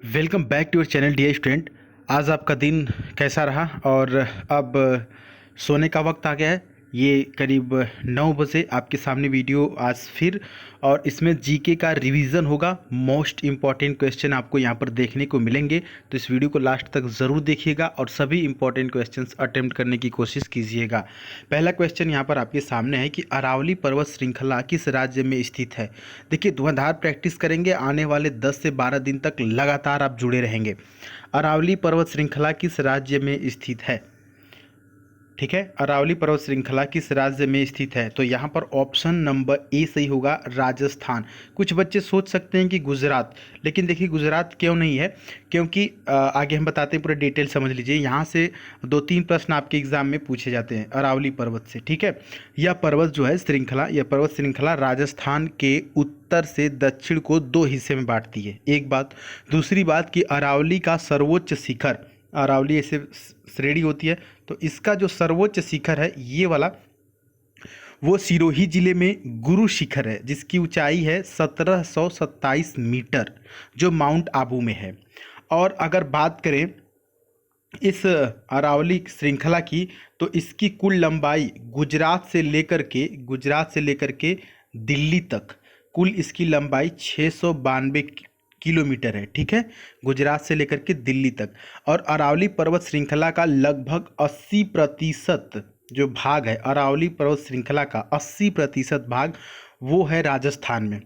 Welcome back to your channel dear student. आज आपका दिन कैसा रहा? और अब सोने का वक्त आ गया है। ये करीब 9 बजे आपके सामने वीडियो आज फिर, और इसमें जीके का रिवीजन होगा। मोस्ट इम्पॉर्टेंट क्वेश्चन आपको यहाँ पर देखने को मिलेंगे, तो इस वीडियो को लास्ट तक ज़रूर देखिएगा और सभी इंपॉर्टेंट क्वेश्चंस अटेम्प्ट करने की कोशिश कीजिएगा। पहला क्वेश्चन यहाँ पर आपके सामने है कि अरावली पर्वत श्रृंखला किस राज्य में स्थित है। देखिए, धुआंधार प्रैक्टिस करेंगे, आने वाले 10 से 12 दिन तक लगातार आप जुड़े रहेंगे। अरावली पर्वत श्रृंखला किस राज्य में स्थित है? ठीक है, अरावली पर्वत श्रृंखला किस राज्य में स्थित है? तो यहाँ पर ऑप्शन नंबर ए सही होगा, राजस्थान। कुछ बच्चे सोच सकते हैं कि गुजरात, लेकिन देखिए गुजरात क्यों नहीं है, क्योंकि आगे हम बताते हैं, पूरा डिटेल समझ लीजिए। यहाँ से 2-3 प्रश्न आपके एग्जाम में पूछे जाते हैं अरावली पर्वत से। ठीक है, यह पर्वत जो है श्रृंखला, यह पर्वत श्रृंखला राजस्थान के उत्तर से दक्षिण को 2 हिस्से में बांटती है, एक बात। दूसरी बात कि अरावली का सर्वोच्च शिखर, अरावली ऐसे श्रेणी होती है, तो इसका जो सर्वोच्च शिखर है ये वाला, वो सिरोही जिले में गुरु शिखर है, जिसकी ऊंचाई है 1727 मीटर, जो माउंट आबू में है। और अगर बात करें इस अरावली श्रृंखला की, तो इसकी कुल लंबाई गुजरात से लेकर के दिल्ली तक कुल इसकी लंबाई 692 किलोमीटर है। ठीक है, गुजरात से लेकर के दिल्ली तक। और अरावली पर्वत श्रृंखला का लगभग 80% जो भाग है, अरावली पर्वत श्रृंखला का 80% भाग वो है राजस्थान में।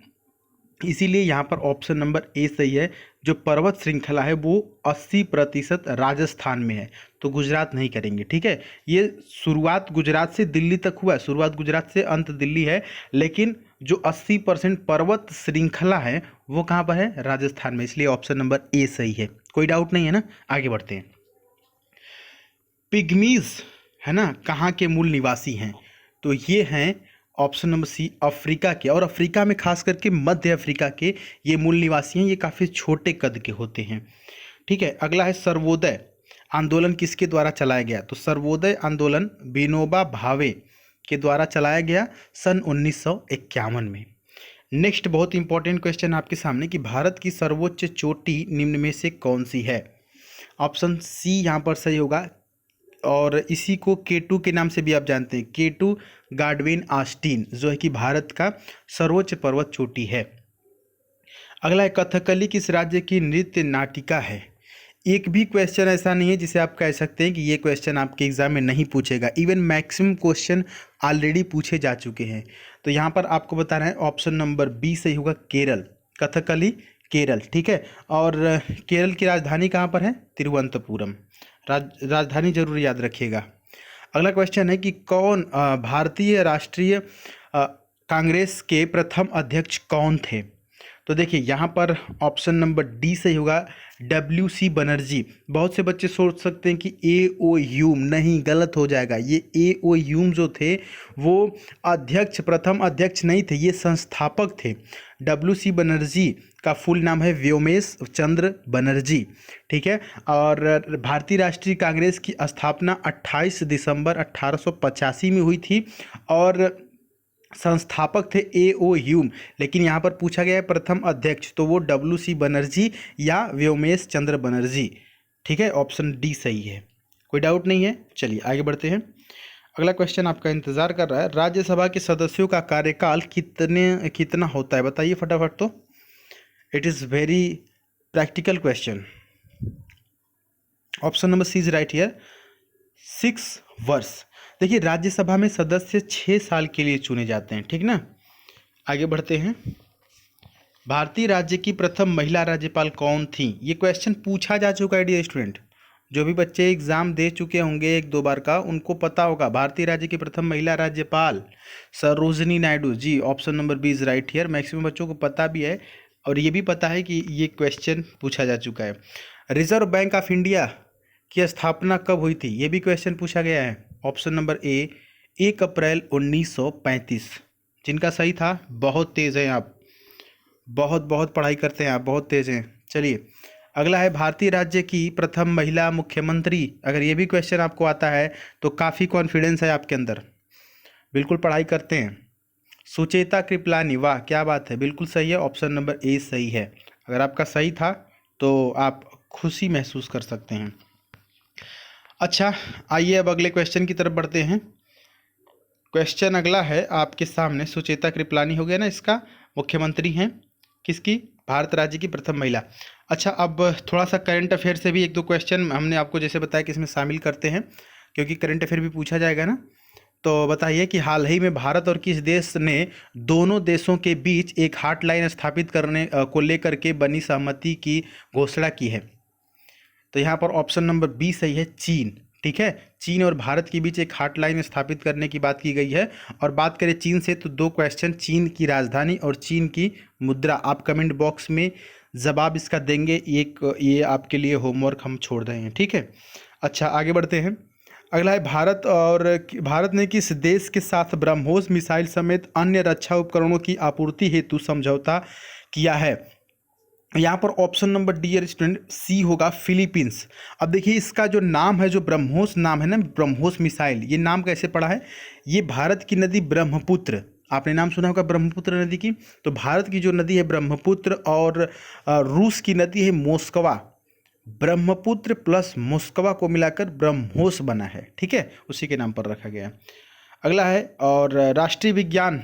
इसीलिए यहाँ पर ऑप्शन नंबर ए सही है। जो पर्वत श्रृंखला है वो 80% राजस्थान में है, तो गुजरात नहीं करेंगे। ठीक है, ये शुरुआत गुजरात से दिल्ली तक हुआ है, शुरुआत गुजरात से अंत दिल्ली है, लेकिन जो 80% पर्वत श्रृंखला है वो कहाँ पर है? राजस्थान में। इसलिए ऑप्शन नंबर ए सही है, कोई डाउट नहीं है ना। आगे बढ़ते हैं। पिग्मीज है ना, कहाँ के मूल निवासी हैं? तो ये हैं ऑप्शन नंबर सी, अफ्रीका के। और अफ्रीका में खास करके मध्य अफ्रीका के ये मूल निवासी हैं। ये काफ़ी छोटे कद के होते हैं। ठीक है, अगला है सर्वोदय आंदोलन किसके द्वारा चलाया गया? तो सर्वोदय आंदोलन विनोबा भावे के द्वारा चलाया गया सन 1951 में। नेक्स्ट बहुत इंपॉर्टेंट क्वेश्चन आपके सामने कि भारत की सर्वोच्च चोटी निम्न में से कौन सी है? ऑप्शन सी यहाँ पर सही होगा, और इसी को K2 के नाम से भी आप जानते हैं। K2 गार्डवेन आस्टीन, जो है कि भारत का सर्वोच्च पर्वत चोटी है। अगला है कथकली किस राज्य की नृत्य नाटिका है? एक भी क्वेश्चन ऐसा नहीं है जिसे आप कह सकते हैं कि ये क्वेश्चन आपके एग्जाम में नहीं पूछेगा। इवन मैक्सिमम क्वेश्चन ऑलरेडी पूछे जा चुके हैं। तो यहाँ पर आपको बताना है ऑप्शन नंबर बी सही होगा, केरल। कथकली केरल। ठीक है, और केरल की राजधानी कहाँ पर है? तिरुवनंतपुरम। राजधानी जरूर याद रखिएगा। अगला क्वेश्चन है कि कौन भारतीय राष्ट्रीय कांग्रेस के प्रथम अध्यक्ष कौन थे? तो देखिए यहाँ पर ऑप्शन नंबर डी सही होगा, WC बनर्जी। बहुत से बच्चे सोच सकते हैं कि AO ह्यूम, नहीं, गलत हो जाएगा। ये AO ह्यूम जो थे वो अध्यक्ष, प्रथम अध्यक्ष नहीं थे, ये संस्थापक थे। WC बनर्जी का फुल नाम है व्योमेश चंद्र बनर्जी। ठीक है, और भारतीय राष्ट्रीय कांग्रेस की स्थापना 28 दिसंबर 1885 में हुई थी, और संस्थापक थे AO ह्यूम। लेकिन यहाँ पर पूछा गया है प्रथम अध्यक्ष, तो वो WC बनर्जी या व्योमेश चंद्र बनर्जी। ठीक है, ऑप्शन डी सही है, कोई डाउट नहीं है। चलिए आगे बढ़ते हैं। अगला क्वेश्चन आपका इंतजार कर रहा है, राज्यसभा के सदस्यों का कार्यकाल कितना होता है? बताइए फटाफट। तो it is very practical question. Option number C is right here, 6 वर्ष। देखिए, राज्यसभा में सदस्य 6 साल के लिए चुने जाते हैं। ठीक ना, आगे बढ़ते हैं। भारतीय राज्य की प्रथम महिला राज्यपाल कौन थी? ये क्वेश्चन पूछा जा चुका है डियर स्टूडेंट। जो भी बच्चे एग्जाम दे चुके होंगे 1-2 बार का, उनको पता होगा। भारतीय राज्य की प्रथम महिला राज्यपाल Sarojini Naidu ji. Option number B is right here. Maximum बच्चों को पता भी है, और ये भी पता है कि ये क्वेश्चन पूछा जा चुका है। रिजर्व बैंक ऑफ इंडिया की स्थापना कब हुई थी? ये भी क्वेश्चन पूछा गया है। ऑप्शन नंबर ए, 1 अप्रैल 1935। जिनका सही था, बहुत तेज़ हैं आप, बहुत पढ़ाई करते हैं आप, बहुत तेज़ हैं। चलिए अगला है, भारतीय राज्य की प्रथम महिला मुख्यमंत्री। अगर ये भी क्वेश्चन आपको आता है तो काफ़ी कॉन्फिडेंस है आपके अंदर, बिल्कुल पढ़ाई करते हैं। सुचेता कृपलानी, वाह क्या बात है, बिल्कुल सही है। ऑप्शन नंबर ए सही है। अगर आपका सही था तो आप खुशी महसूस कर सकते हैं। अच्छा, आइए अब अगले क्वेश्चन की तरफ बढ़ते हैं। क्वेश्चन अगला है आपके सामने। सुचेता कृपलानी हो गया ना, इसका मुख्यमंत्री हैं किसकी? भारत राज्य की प्रथम महिला। अच्छा, अब थोड़ा सा करंट अफेयर से भी एक दो क्वेश्चन हमने आपको जैसे बताया कि इसमें शामिल करते हैं, क्योंकि करंट अफेयर भी पूछा जाएगा ना। तो बताइए कि हाल ही में भारत और किस देश ने दोनों देशों के बीच एक हॉटलाइन स्थापित करने को लेकर के बनी सहमति की घोषणा की है? तो यहाँ पर ऑप्शन नंबर बी सही है, चीन। ठीक है, चीन और भारत के बीच एक हॉटलाइन स्थापित करने की बात की गई है। और बात करें चीन से तो दो क्वेश्चन, चीन की राजधानी और चीन की मुद्रा, आप कमेंट बॉक्स में जवाब इसका देंगे। एक ये आपके लिए होमवर्क हम छोड़ रहे हैं, ठीक है। अच्छा, आगे बढ़ते हैं। अगला है भारत ने किस देश के साथ ब्रह्मोस मिसाइल समेत अन्य रक्षा उपकरणों की आपूर्ति हेतु समझौता किया है? यहाँ पर ऑप्शन नंबर डी स्टूडेंट सी होगा, फिलीपींस। अब देखिए इसका जो नाम है, जो ब्रह्मोस नाम है ना, ब्रह्मोस मिसाइल, ये नाम कैसे पड़ा है? ये भारत की नदी ब्रह्मपुत्र, आपने नाम सुना होगा ब्रह्मपुत्र नदी की। तो भारत की जो नदी है ब्रह्मपुत्र और रूस की नदी है मोस्कवा, ब्रह्मपुत्र प्लस मोस्कवा को मिलाकर ब्रह्मोस बना है, ठीक है, उसी के नाम पर रखा गया। अगला है, और राष्ट्रीय विज्ञान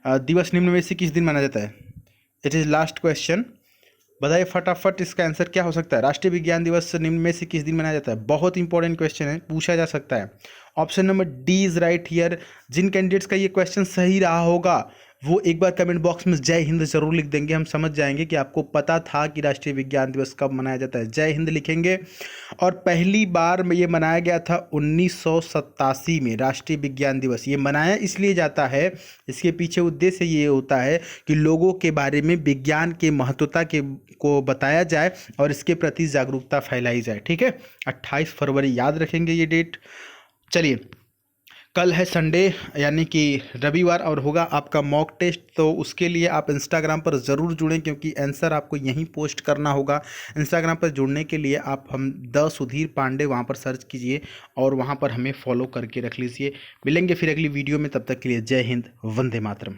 दिवस निम्न में से किस दिन मनाया जाता है? इट इज़ लास्ट क्वेश्चन, बताइए फटाफट इसका आंसर क्या हो सकता है। राष्ट्रीय विज्ञान दिवस निम्न में से किस दिन मनाया जाता है? बहुत इंपॉर्टेंट क्वेश्चन है, पूछा जा सकता है। Option number D is right here. जिन कैंडिडेट्स का ये क्वेश्चन सही रहा होगा वो एक बार कमेंट बॉक्स में जय हिंद जरूर लिख देंगे, हम समझ जाएंगे कि आपको पता था कि राष्ट्रीय विज्ञान दिवस कब मनाया जाता है। जय हिंद लिखेंगे। और पहली बार ये मनाया गया था 1987 में। राष्ट्रीय विज्ञान दिवस ये मनाया इसलिए जाता है, इसके पीछे उद्देश्य ये होता है कि लोगों के बारे में विज्ञान के महत्वता को बताया जाए और इसके प्रति जागरूकता फैलाई जाए, ठीक है। 28 फरवरी याद रखेंगे ये डेट। चलिए, कल है संडे यानी कि रविवार और होगा आपका मॉक टेस्ट, तो उसके लिए आप इंस्टाग्राम पर ज़रूर जुड़ें क्योंकि आंसर आपको यहीं पोस्ट करना होगा। इंस्टाग्राम पर जुड़ने के लिए आप हम द सुधीर पांडे वहाँ पर सर्च कीजिए और वहाँ पर हमें फॉलो करके रख लीजिए। मिलेंगे फिर अगली वीडियो में, तब तक के लिए जय हिंद, वंदे मातरम।